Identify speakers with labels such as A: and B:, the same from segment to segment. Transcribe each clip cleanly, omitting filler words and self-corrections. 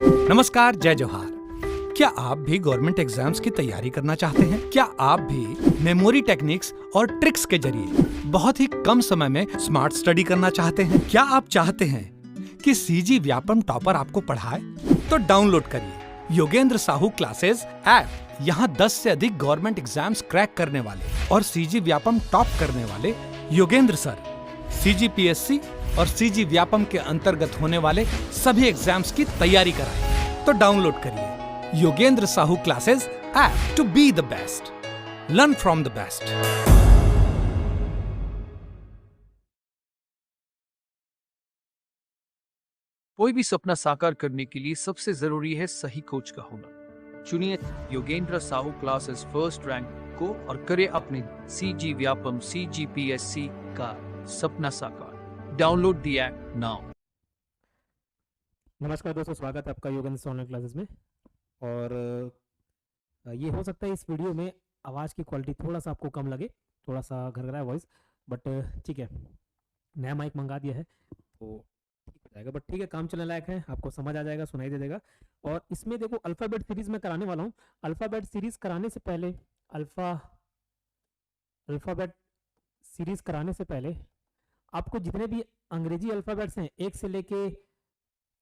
A: नमस्कार, जय जोहार। क्या आप भी गवर्नमेंट एग्जाम्स की तैयारी करना चाहते हैं? क्या आप भी मेमोरी टेक्निक्स और ट्रिक्स के जरिए बहुत ही कम समय में स्मार्ट स्टडी करना चाहते हैं? क्या आप चाहते हैं कि सीजी व्यापम टॉपर आपको पढ़ाए? तो डाउनलोड करिए योगेंद्र साहू क्लासेस ऐप। यहाँ 10 से अधिक गवर्नमेंट एग्जाम्स क्रैक करने वाले और सीजी व्यापम टॉप करने वाले योगेंद्र सर सीजीपीएससी और सीजी व्यापम के अंतर्गत होने वाले सभी एग्जाम्स की तैयारी कराएं। तो डाउनलोड करिए Yogendra Sahu classes app to be the best, learn from the best.
B: कोई भी सपना साकार करने के लिए सबसे जरूरी है सही कोच का होना। चुनिए Yogendra Sahu classes first rank को और करे अपने सीजी व्यापम सीजीपीएससी का सपना साकार। Download the app now.
C: नमस्कार दोस्तों, स्वागत है आपका योगेंद्र ऑनलाइन क्लासेस में। और ये हो सकता है इस वीडियो में आवाज़ की क्वालिटी थोड़ा सा आपको कम लगे, थोड़ा सा घरघरा है वॉइस, बट ठीक है, नया माइक मंगा दिया है तो ठीक हो जाएगा। बट ठीक है, काम चलने लायक है, आपको समझ आ जाएगा, सुनाई दे देगा। और इसमें देखो अल्फ़ाबेट सीरीज में कराने वाला हूँ। अल्फ़ाबेट सीरीज कराने से पहले अल्फ़ाबेट सीरीज कराने से पहले आपको जितने भी अंग्रेजी अल्फ़ाबेट्स हैं 1 से लेके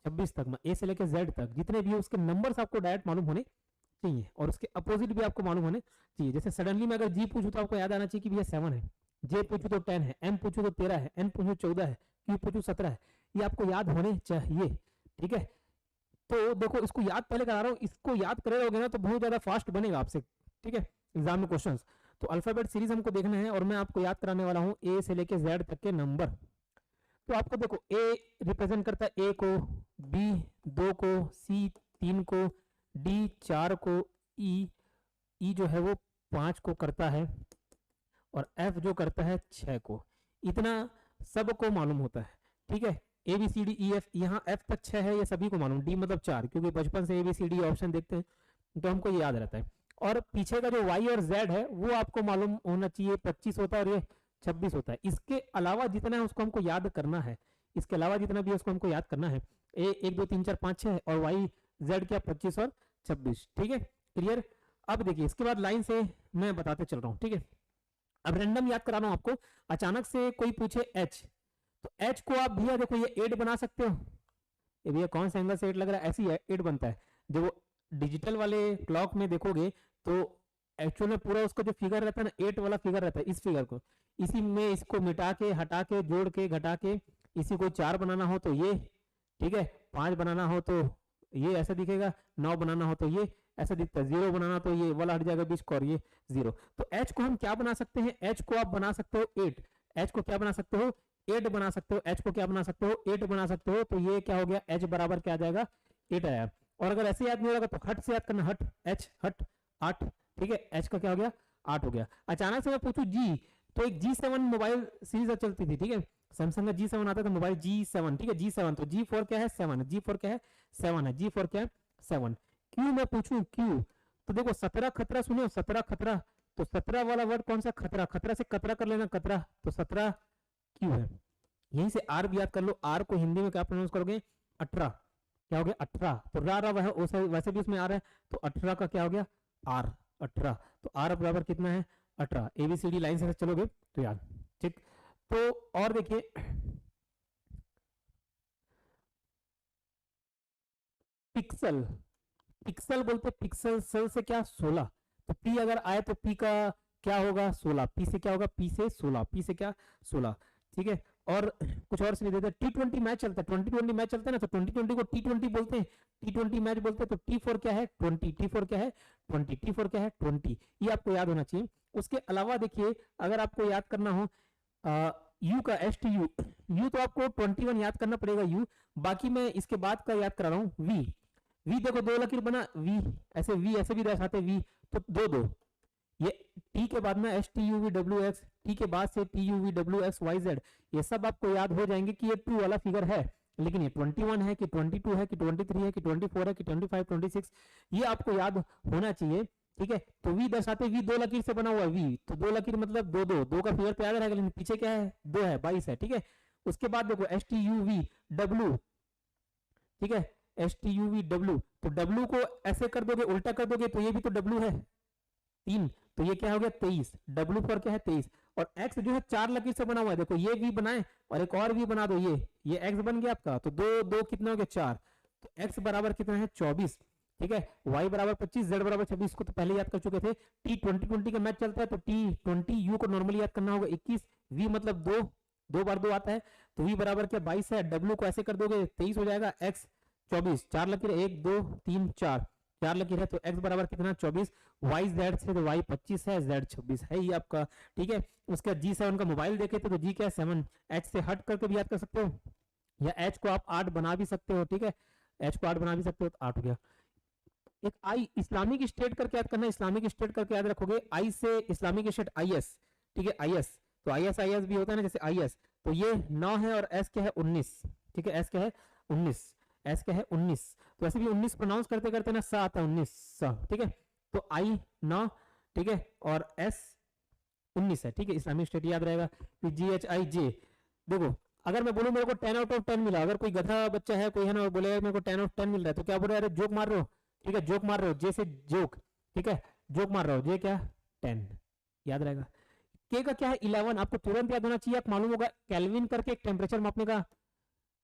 C: 26 तक में, ए से लेकर जेड तक जितने भी है उसके नंबर्स आपको डायरेक्ट मालूम होने चाहिए और उसके अपोजिट भी आपको मालूम होने चाहिए। जैसे सडनली में अगर जी पूछूं तो आपको याद आना चाहिए कि भैया 7 है, जे पूछूं तो 10 है, एम पूछूं तो 13 है, एन पूछूं 14 है, क्यू पूछूं 17 है। ये आपको याद होने चाहिए, ठीक है। तो देखो, इसको याद पहले करा रहा हूँ, इसको याद करे रहोगे ना तो बहुत ज्यादा फास्ट बनेगा आपसे, ठीक है, एग्जाम में क्वेश्चन। तो अल्फाबेट सीरीज हमको देखना है और मैं आपको याद कराने वाला हूँ ए से लेके जेड तक के नंबर। तो आपको देखो, ए रिप्रेजेंट करता है ए को, बी 2 को, सी 3 को, डी 4 को, ई जो है वो 5 को करता है और एफ जो करता है 6 को। इतना सबको मालूम होता है, ठीक है। A B C D E F, यहाँ एफ तक 6 है, ये सभी को मालूम। डी मतलब 4, क्योंकि बचपन से A B C D option देखते हैं तो हमको ये याद रहता है। और पीछे का जो वाई और जेड है वो आपको मालूम होना चाहिए, 25 होता है और ये 26 होता है। इसके अलावा जितना है उसको हमको याद करना है, इसके अलावा जितना भी है उसको हमको याद करना है। ए 1 2 3 4 5 6 और वाई जेड क्या 25 और 26, ठीक है, क्लियर। अब देखिए, इसके बाद लाइन से मैं बताते चल रहा हूँ, ठीक है। अब रैंडम याद करा रहा हूँ आपको। अचानक से कोई पूछे एच, तो एच को आप भैया देखो ये 8 बना सकते हो। ये भैया कौन सा एंगल से 8 लग रहा है, ऐसी 8 बनता है। जो डिजिटल वाले क्लॉक में देखोगे तो एक्चुअल में पूरा उसका जो फिगर रहता है ना, 8 वाला फिगर रहता है। इस फिगर को, इसी में इसको मिटा के, हटा के, जोड़ के, घटा के, इसी को 4 बनाना हो तो ये, ठीक है, 5 बनाना हो तो ये ऐसा दिखेगा, 9 बनाना हो तो ये ऐसा दिखता है, 0 बनाना तो ये वाला हट जाएगा बीच का और ये 0। तो एच को हम क्या बना सकते हैं, एच को आप बना सकते हो 8। एच को क्या बना सकते हो, 8 बना सकते हो। एच को क्या बना सकते हो, 8 बना सकते हो। तो ये क्या हो गया, एच बराबर क्या आ जाएगा, 8 आया। और अगर ऐसे याद नहीं होगा तो हट से याद करना, हट एच हट 8, ठीक है। एच का क्या हो गया, 8 हो गया। अचानक से मैं पूछूं जी, तो एक G7 मोबाइल सीरीज चलती थी, ठीक है, सैमसंग का G7 आता था मोबाइल, G7, ठीक है, G7। तो G4 क्या है, 7 है, G4 क्या है, 7 है, G4 क्या है, 7। क्यू मैं पूछूं, क्यू, तो देखो 17 खतरा सुनो, 17 खतरा, तो 17 वाला वर्ड कौन सा, खतरा, खतरा से कतरा कर लेना, कतरा, तो 17 क्यू है। यहीं से आर भी याद कर लो। आर को हिंदी में क्या प्रोनाउंस करोगे, 18, क्या हो गया, 18। तो रा रा वैसे भी उसमें आ रहा है, तो 18 का क्या हो गया, आर, 18। तो आर बराबर कितना है, 18। एबीसीडी लाइन से चलोगे तो याद, ठीक। तो और देखिए, पिक्सल, पिक्सल बोलते पिक्सल, सेल से क्या, 16। तो पी अगर आए तो पी का क्या होगा, 16। पी से क्या होगा, पी से 16, पी से क्या, 16, ठीक है। और कुछ और से नहीं देते, T20 मैच चलता है, 2020 मैच चलता है ना, तो 2020 को T20 बोलते हैं, T20 मैच बोलते हैं। तो T4 क्या है, 20, T4 क्या है, 20, T4 क्या है, 20। ये आपको याद होना चाहिए। उसके अलावा देखिए, अगर आपको याद करना हो यू का, एस टी यू, यू तो आपको 21 याद करना पड़ेगा यू। बाकी मैं इसके बाद का याद करा रहा हूँ, वी, वी देखो 2 लकीर बना, वी ऐसे, वी ऐसे भी दर्शाते, वी तो 2 2। ये टी के बाद में S T U V W X, T के बाद से T U V W X Y Z, ये सब आपको याद हो जाएंगे कि ये 2 वाला फिगर है। लेकिन ये 21 है कि 22 है कि 23 है कि 24 है कि 25 26, ये आपको याद होना चाहिए, ठीक है। तो वी दर्शाते, वी 2 लकीर से बना हुआ है, वी तो 2 लकीर मतलब 2 2 2 का फिगर तो याद रहेगा, लेकिन पीछे क्या है, 2 है, 22 है, ठीक है। उसके बाद देखो S T U V W, ठीक है, STUV W, तो W को ऐसे कर दोगे, उल्टा कर दोगे तो ये भी तो W है 3, तो ये क्या हो गया 23, W पर क्या है 23, और X जो है 4 लकीर से बना हुआ है, देखो ये V बनाए और एक और V बना दो, ये X बन गया आपका, तो दो दो कितना हो गया 4, तो X बराबर कितना है 24, ठीक है, Y बराबर 25, Z बराबर 26 को तो पहले याद कर चुके थे। T20-20 का मैच चलता है तो T20 U को नॉर्मली याद करना होगा 21, V मतलब 2, 2 बार 2 आता है, तो V बराबर क्या 22 है, W को ऐसे कर दोगे 23 हो जाएगा, X 24, 4 लकीर 1 2 3 4, 4 लकीर है, तो X बराबर कितना 24, Y Z से तो Y 25 है, Z 26 है ये आपका, ठीक है। उसका G7 का मोबाइल देखे तो G क्या है 7, H से हट करके भी याद कर सकते हो, या H को आप 8 बना भी सकते हो, ठीक है, H को 8 बना भी सकते हो तो 8 हो गया। एक आई इस्लामिक स्टेट करके याद करना है, इस्लामिक स्टेट करके याद रखोगे, आई से इस्लामिक स्टेट IS, ठीक है IS, तो IS भी होता है ना जैसे IS, तो ये 9 है और S क्या है 19, ठीक है, S क्या है 19, S क्या है 19, तो ऐसे भी 19 प्रोनाउंस करते करते ना सा आता है 19, ठीक है, तो I 9, ठीक है, और S 19 है, ठीक है, इस्लामिक स्टेट याद रहेगा। फिर GHIJ, देखो अगर मैं बोलूं मेरे को 10 आउट ऑफ 10 मिला, अगर कोई गधा बच्चा है कोई है ना बोले मेरे को 10 आउट ऑफ 10 मिल रहा है, तो क्या बोल रहे हैं, अरे जोक मार रहे हो, ठीक है, जोक मार रहे हो, जे से जोक, ठीक है, जोक मार रहे हो, जे क्या 10 याद रहेगा। के का क्या है 11, आपको तुरंत याद होना चाहिए, आप मालूम होगा केल्विन करके एक टेम्परेचर मापने का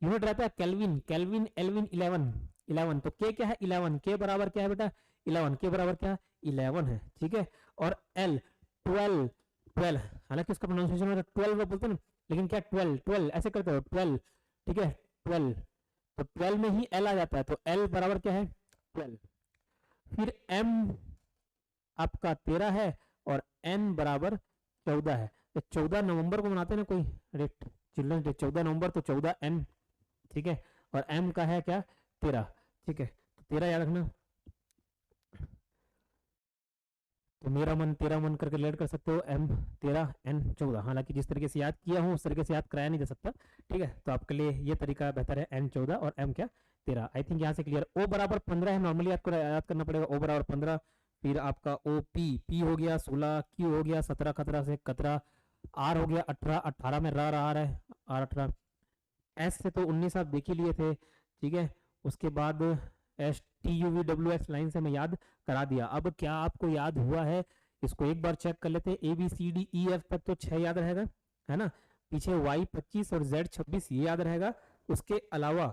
C: यूनिट रहता है, केल्विन केल्विन एल्विन 11, तो के क्या है 11, के बराबर क्या है बेटा 11, के बराबर क्या 11 है, ठीक है। और L 12, हालांकि उसका प्रोनाउंसिएशन 12 बोलते हैं ना, लेकिन क्या 12 ऐसे करते हो 12, ठीक है 12, तो 12 में ही L आ जाता है, तो L बराबर क्या है 12। फिर M आपका 13 है और N बराबर 14 है, तो 14 नवंबर को मनाते हैं ना कोई चिल्ड्रंस डे, 14 नवंबर, तो 14 N, ठीक है, और M का है क्या 13, ठीक है, तो 13 याद रखना, तो मेरा मन तेरा मन करके लेट कर सकते हो, M 13 N 14, हालांकि जिस तरीके से याद किया हूँ उस तरीके से याद कराया नहीं जा सकता, ठीक है, तो आपके लिए ये तरीका बेहतर है, N 14 और M क्या 13, आई थिंक यहाँ से क्लियर। O बराबर 15 है, नॉर्मली आपको याद करना पड़ेगा, O बराबर 15, फिर आपका OP, P हो गया 16, Q हो गया 17, खतरा से कतरा, R हो गया 18, 18 में रहा है R 18, S से तो 19 आप देख ही लिए थे, ठीक है, उसके बाद STUVWX लाइन से मैं याद करा दिया। अब क्या आपको याद हुआ है, इसको एक बार चेक कर लेते हैं, ABCDEF तक तो 6 याद रहेगा, है ना, पीछे Y 25 और Z 26 ये याद रहेगा, उसके अलावा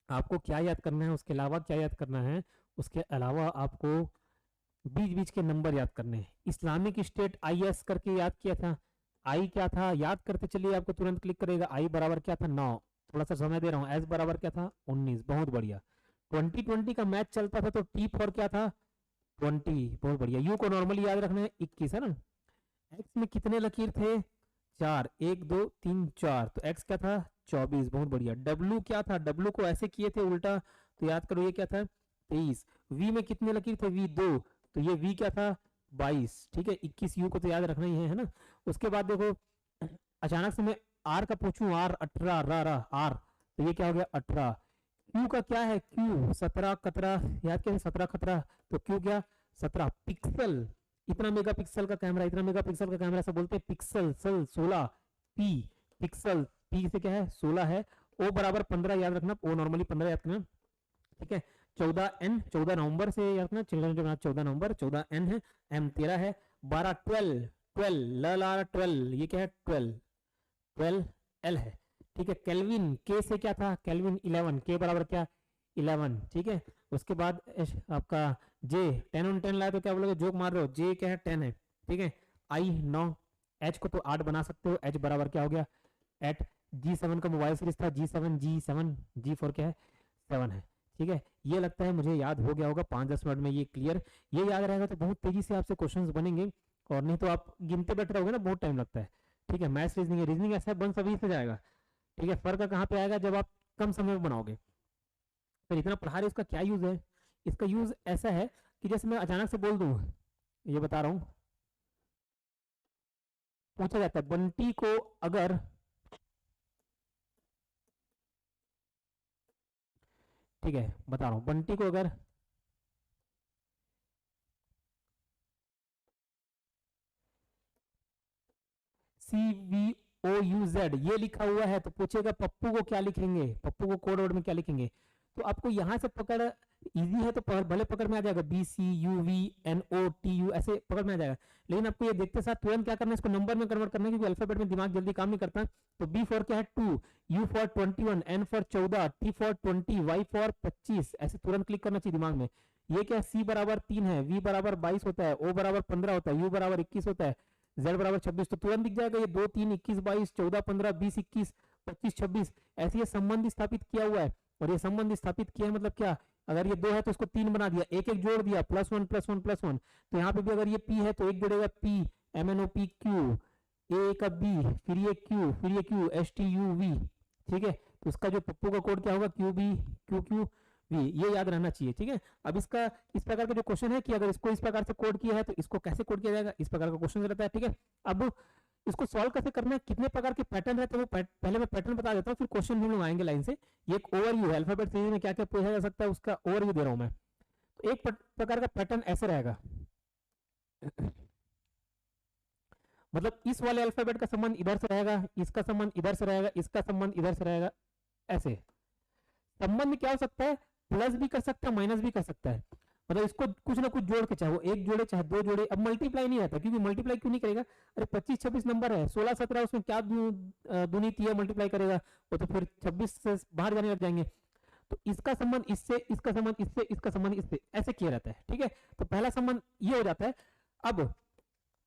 C: आपको क्या याद करना है, उसके अलावा क्या याद करना है, उसके अलावा आपको बीच बीच के नंबर याद करने हैं। इस्लामिक स्टेट IS करके याद किया था, I क्या था याद करते चलिए, आपको तुरंत क्लिक करेगा, I बराबर क्या था 9, थोड़ा सा समय दे रहा हूँ, S बराबर क्या था 19, बहुत बढ़िया। 2020 का मैच चलता था तो T फॉर क्या था 20, बहुत बढ़िया। U को नॉर्मली याद रखना है 21 है ना। X में कितने लकीर थे 4, 1 2 3 4, तो X क्या था 24, बहुत बढ़िया। W क्या था, W को ऐसे किए थे उल्टा, तो याद करो ये क्या था 23। V में कितने लकीर थे V 2, तो ये V क्या था 22, ठीक है। 21 U को तो याद रखना ही है ना। उसके बाद देखो अचानक से मैं R का पूछूं, R 18 रा R, तो ये क्या हो गया 18। Q का क्या है Q 17 कतरा, याद क्या है 17 खतरा, तो Q क्या 17 पिक्सल, इतना मेगापिक्सल का कैमरा, इतना मेगापिक्सल का कैमरा से बोलते हैं पिक्सल, सल 16, P पिक्सल, P से क्या है 16 है। O बराबर 15 याद रखना, O नॉर्मली 15 याद करना, ठीक है। 14N 14 नवंबर से याद रखना, चिल्ड्रन डे 14 नवंबर, 14N है, M 13 है, 12 12 ये क्या है 12 L है, ठीक है। केल्विन K से क्या था केल्विन 11, K बराबर क्या 11, ठीक है। उसके बाद आपका J 10 on 10 लाया तो क्या बोलोगे, जोक मार रहे हो, J क्या है 10 है, ठीक है। I 9, H को तो 8 बना सकते हो, H बराबर क्या हो गया 8। G7 का मोबाइल सीरीज था G7 G4 क्या है 7 है, ठीक है। ये लगता है मुझे याद हो गया होगा 5-10 मिनट में ये क्लियर, ये याद रहेगा तो बहुत तेजी से आपसे क्वेश्चंस बनेंगे, और नहीं तो आप गिनते बैठ रहोगे ना बहुत टाइम लगता है, ठीक है। मैथ्स रीजनिंग है, रीजनिंग ऐसा बन सभी से जाएगा, ठीक है। फर्क कहाँ पे आएगा, जब आप कम समय में बनाओगे। फिर इतना पढ़ा रहे इसका क्या यूज है, इसका यूज ऐसा है कि जैसे मैं अचानक से बोल दूं, ये बता रहा हूं, पूछा जाता है बंटी को अगर ठीक है बता रहा हूं, बंटी को अगर CVOUZ ये लिखा हुआ है तो पूछेगा पप्पू को क्या लिखेंगे, पप्पू को कोड वर्ड में क्या लिखेंगे, तो आपको यहाँ से पकड़ इजी है तो भले पकड़ में आ जाएगा, BCUVNOTU ऐसे पकड़ में आ जाएगा। लेकिन आपको ये देखते साथ तुरंत क्या करना है, इसको नंबर में कन्वर्ट करना है, क्योंकि अल्फाबेट में दिमाग जल्दी काम नहीं करता। तो B फॉर क्या है 2, U for 21, N for 14, T for 20, Y for 25, ऐसे तुरंत क्लिक करना चाहिए दिमाग में। ये क्या C बराबर 3 है, V बराबर 22 होता है, O बराबर 15 होता है, U बराबर 21 होता है, Z बराबर 26। तो तुरंत दिख जाएगा ये 2 3 21 22 14 15 20 21 25 26 ऐसे ये संबंध स्थापित किया हुआ है। और ये संबंध स्थापित किया है मतलब क्या, अगर ये 2 है तो इसको 3 बना दिया, एक एक जोड़ दिया, +1 +1 +1। तो यहाँ पे भी अगर ये P है तो एक जोड़ेगा P MNOPQ, A का B, फिर ये Q, फिर ये Q STUV, ठीक है। तो इसका जो पप्पू का कोड क्या होगा QB QQV, ये याद रहना चाहिए, ठीक है। अब इसका इस प्रकार का जो क्वेश्चन है कि अगर इसको इस प्रकार से कोड किया है तो इसको कैसे कोड किया जाएगा, इस प्रकार का क्वेश्चन रहता है, ठीक है। अब इसको सॉल्व कैसे करना है, कितने प्रकार के पैटर्न रहते हैं वो पहले मैं पैटर्न बता देता हूँ, फिर क्वेश्चन हम लोग आएंगे लाइन से। ये एक ओवरव्यू है, अल्फाबेट सीरीज में क्या क्या पूछा जा सकता है उसका ओवरव्यू दे रहा हूँ मैं। तो एक प्रकार का पैटर्न ऐसे रहेगा, मतलब इस वाले अल्फाबेट का संबंध इधर से रहेगा, इसका संबंध इधर से रहेगा, इसका संबंध इधर से रहेगा, ऐसे। संबंध क्या हो सकता है, प्लस भी कर सकता है, माइनस भी कर सकता है, मतलब इसको कुछ ना कुछ जोड़ के, चाहे वो एक जोड़े चाहे 2 जोड़े। अब मल्टीप्लाई नहीं रहता, क्योंकि मल्टीप्लाई क्यों नहीं करेगा, अरे 25 26 नंबर है, 16 17 उसमें क्या दूनी तीय मल्टीप्लाई करेगा, वो तो फिर 26 से बाहर जाने लग जाएंगे। तो इसका संबंध इससे, इसका संबंध इससे, इसका संबंध इससे, ऐसे किया जाता है, ठीक है। तो पहला संबंध ये हो जाता है। अब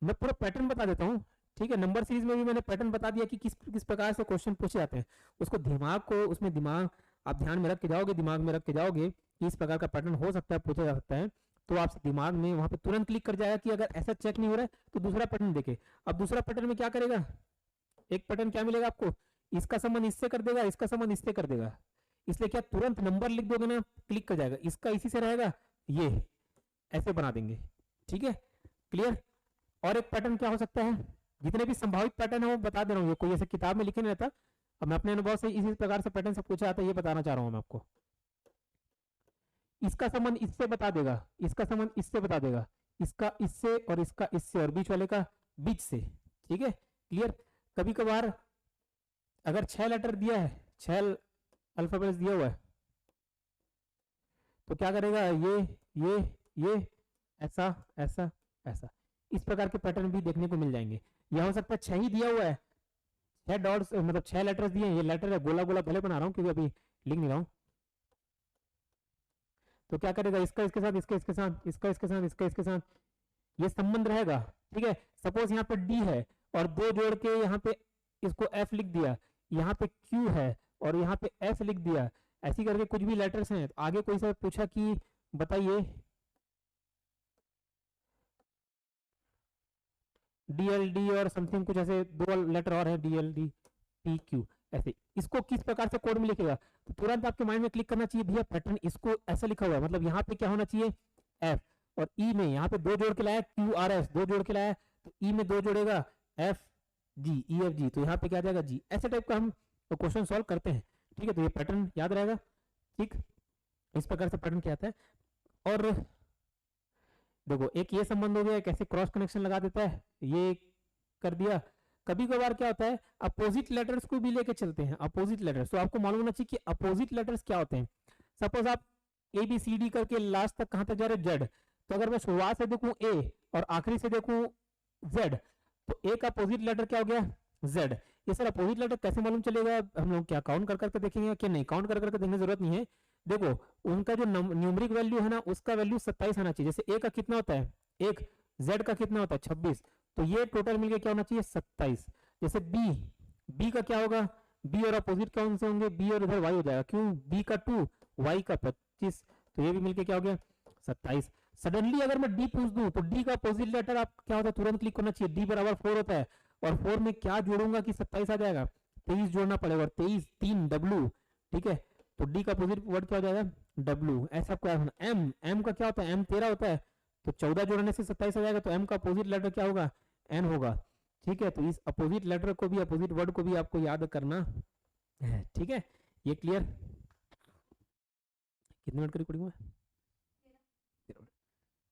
C: मैं पूरा पैटर्न बता देता हूँ, ठीक है। नंबर सीरीज में भी मैंने पैटर्न बता दिया कि किस किस प्रकार से क्वेश्चन पूछे जाते हैं। उसको दिमाग को, उसमें दिमाग आप ध्यान में रख के जाओगे, दिमाग में रख के जाओगे कि इस प्रकार का पैटर्न हो सकता है, पूछा जा सकता है, तो आपसे दिमाग में वहां पे तुरंत क्लिक कर जाएगा कि अगर ऐसा चेक नहीं हो रहा है तो दूसरा पैटर्न देखे। अब दूसरा पैटर्न में क्या करेगा, एक पैटर्न क्या मिलेगा आपको, इसका संबंध इससे कर देगा, इसका संबंध इससे कर देगा, इसलिए क्या तुरंत नंबर लिख दोगे ना, क्लिक कर जाएगा, इसका इसी से रहेगा, ये ऐसे बना देंगे, ठीक है, क्लियर। और एक पैटर्न क्या हो सकता है, जितने भी संभावित पैटर्न है वो बता दे रहा हूँ, ये कोई ऐसे किताब में लिखे नहीं रहता, अब मैं अपने अनुभव से इसी प्रकार से पैटर्न से पूछा जाता है, ये बताना चाह रहा हूँ मैं आपको। इसका संबंध इससे बता देगा, इसका संबंध इससे बता देगा, इसका इससे और इसका इससे, और बीच वाले का बीच से, ठीक है, क्लियर। कभी कभार अगर 6 लेटर दिया है, 6 अल्फाबेट्स दिया हुआ है, तो क्या करेगा, ये ऐसा ऐसा ऐसा, इस प्रकार के पैटर्न भी देखने को मिल जाएंगे। यह हो सकता है 6 ही दिया हुआ है, 6 डॉट्स मतलब 6 लेटर्स दिए हैं, ये लेटर है, गोला गोला भले बना रहा हूँ क्योंकि अभी लिख नहीं रहा हूँ। तो क्या करेगा, इसका इसके साथ, इसका इसके साथ, इसका इसके साथ, इसका इसके साथ, ये संबंध रहेगा, ठीक है। सपोज यहाँ पे डी है और 2 जोड़ के यहाँ पे इसको एफ लिख दिया, यहाँ पे क्यू है और यहाँ पे एस लिख दिया, ऐसी करके कुछ भी लेटर्स हैं। आगे कोई सा पूछा कि बताइए DLD और समथिंग कुछ ऐसे 2 लेटर और है, DLD PQ, ऐसे इसको किस प्रकार से कोड में लिखेगा, तो तुरंत आपके माइंड में क्लिक करना चाहिए, भैया पैटर्न इसको ऐसा लिखा हुआ है, मतलब यहाँ पे क्या होना चाहिए F, और E में यहाँ पे 2 जोड़ के लाया QRS, 2 जोड़ के लाया, तो E में 2 जोड़ेगा FG EFG, तो यहाँ पे क्या आ जाएगा G। ऐसे टाइप का हम क्वेश्चन सॉल्व करते हैं, ठीक है। तो ये पैटर्न याद रहेगा, ठीक, इस प्रकार से पैटर्न क्या आता है। और देखो एक ये संबंध हो गया, कैसे क्रॉस कनेक्शन लगा देता है, ये कर दिया। कभी कभार क्या होता है, अपोजिट लेटर्स को भी लेके चलते हैं, अपोजिट लेटर्स, तो आपको मालूम होना चाहिए कि अपोजिट लेटर्स क्या होते हैं। सपोज आप ABCD करके लास्ट तक कहां तक जा रहे हो, Z, तो अगर मैं शुरुआत से देखूं A और आखिरी से देखूं Z, तो A का अपोजिट लेटर क्या हो गया Z। ये सर अपोजिट लेटर कैसे मालूम चलेगा, हम लोग क्या काउंट कर करके देखेंगे कि नहीं, काउंट कर करके देखने की जरूरत नहीं है। देखो उनका जो न्यूमरिक वैल्यू है ना, उसका वैल्यू 27 आना चाहिए। जैसे A का कितना होता है 1, Z का कितना होता है 26, तो ये टोटल मिलके क्या होना चाहिए 27। जैसे B का क्या होगा, B और अपोजिट कौन से होंगे, B और इधर Y हो जाएगा, क्यों, B का 2 Y का 25, तो ये भी मिलके क्या हो गया 27। सडनली अगर मैं D पूछ दूं तो D का अपोजिट लेटर आप क्या होता है, तुरंत क्लिक करना चाहिए, D बराबर 4 होता है, और 4 में क्या जोड़ूंगा कि 27 आ जाएगा, 23 जोड़ना पड़ेगा, और 23 3 W, ठीक है। तो D का अपोजिट वर्ड क्या हो जाएगा W। ऐसा आपको M का क्या होता है, M 13 होता है, तो 14 जोड़ने से 27 आ जाएगा, तो M का अपोजिट लेटर क्या होगा N होगा, ठीक है। तो इस अपोजिट लेटर को भी, अपोजिट वर्ड को भी आपको याद करना है, ठीक है। ये क्लियर, कितने मिनट की रिकॉर्डिंग हुआ,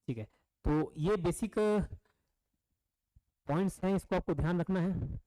C: ठीक है। तो ये बेसिक पॉइंट्स हैं, इसको आपको ध्यान रखना है।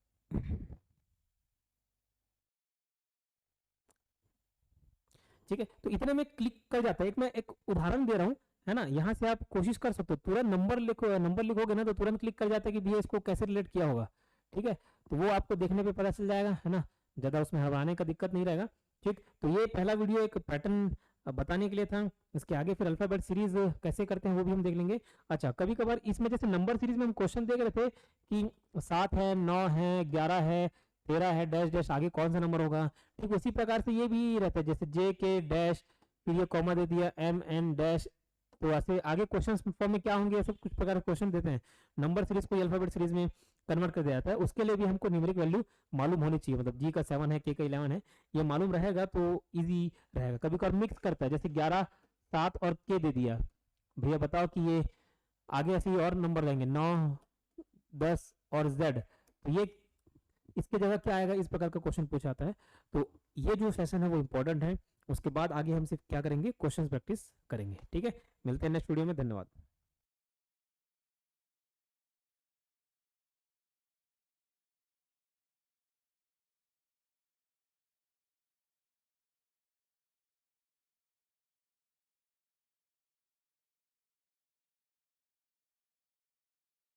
C: ठीक है, तो इतने में क्लिक कर जाता है। मैं एक उदाहरण दे रहा हूँ, है ना, यहाँ से आप कोशिश कर सकते हो, तुरंत नंबर लिखोगे ना तो तुरंत क्लिक कर जाता है कि भैया इसको कैसे रिलेट किया होगा। ठीक है, तो वो आपको देखने पे पता चल जाएगा, है ना, ज़्यादा उसमें हराने का दिक्कत नहीं रहेगा। ठीक, तो ये पहला वीडियो एक पैटर्न बताने के लिए था। इसके आगे फिर अल्फाबेट सीरीज कैसे करते हैं वो भी हम देख लेंगे। अच्छा, कभी कभार इसमें जैसे नंबर सीरीज में हम क्वेश्चन देख रहे थे कि 7 है, 9 है, 11 है, 13 है, डैश डैश आगे कौन सा नंबर होगा। ठीक, उसी प्रकार से ये भी रहता है, जैसे जे के डैश, फिर ये कॉमा दे दिया, एम एन डैश, तो ऐसे आगे क्वेश्चन फॉर्म में क्या होंगे, ऐसे कुछ प्रकार के क्वेश्चन देते हैं। नंबर सीरीज को अल्फाबेट सीरीज में कन्वर्ट कर दिया जाता है, उसके लिए भी हमको न्यूमेरिक वैल्यू मालूम होनी चाहिए, मतलब जी का 7 है, के का 11 है, ये मालूम रहेगा तो इजी रहेगा। कभी कभार मिक्स करता है, जैसे 11, 7 और के दे दिया, भैया बताओ कि ये आगे ऐसे ही और नंबर रहेंगे 9, 10 और जेड, तो ये इसके जगह क्या आएगा, इस प्रकार का क्वेश्चन पूछा जाता है। तो ये जो सेशन है वो इंपॉर्टेंट है। उसके बाद आगे हम सिर्फ क्या करेंगे, क्वेश्चंस प्रैक्टिस करेंगे। ठीक है, मिलते हैं नेक्स्ट वीडियो में, धन्यवाद।